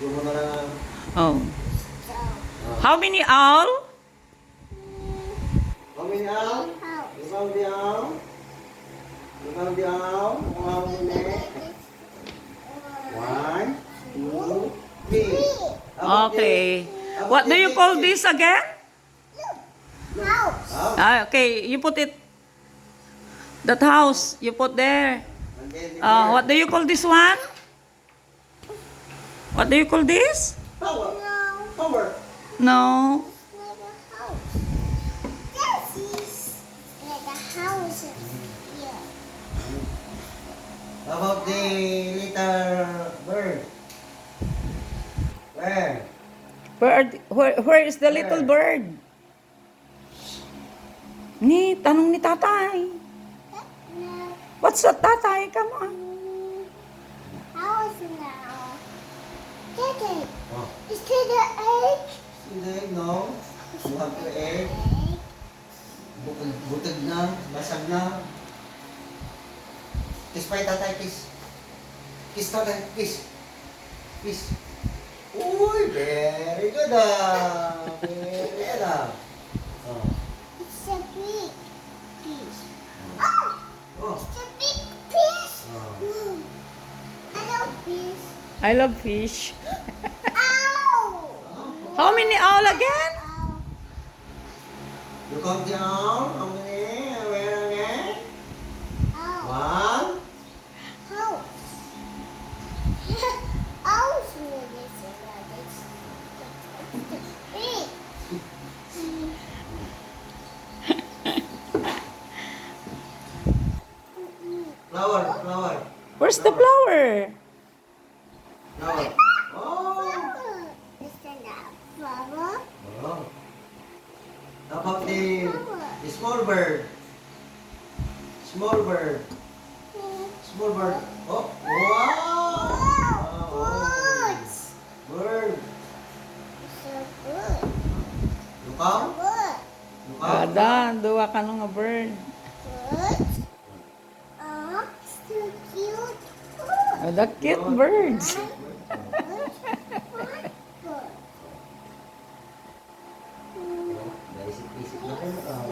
Yung mo na lang. Oh. How many owl? How many owl? You found the owl? You found the owl? How many? 1, 2, 3. Okay. What do you call this again? House. Ah, okay, you put it. That house, you put there. And then the What do you call this one? What do you call this? Power. Power. No. Like a house. Yes, it's like a house. Yeah. How about the little bird? Where? Where is the little bird? Ni, tanong ni tatay. No. What's that, tatay? Come on. House now. Daddy, Oh. is it the egg? See the egg, no? You have the egg. Butag na. Basag na. Kiss pa yung tatay, kiss. Kiss tatay, kiss. Kiss. Uy, very good ah. Very good ah. Oh. It's a big piece. Oh, Oh. it's a big piece. Oh. Mm. I love piece. I love fish. Ow! How many owl again? Ow. You count down. How many? Where again? Ow. 1. House. House with this and this. Big. Flower, flower. Where's the flower? Flower. Oh. Flower. Is that a flower? Oh. How about the small bird? Small bird. Small bird. Oh. Wow. Wow. Bird. So good. You count? Good. You count? Ada, duwa ka nung nga bird. Good. So cute. Oh, the cute birds. Naisip-isip na kayo.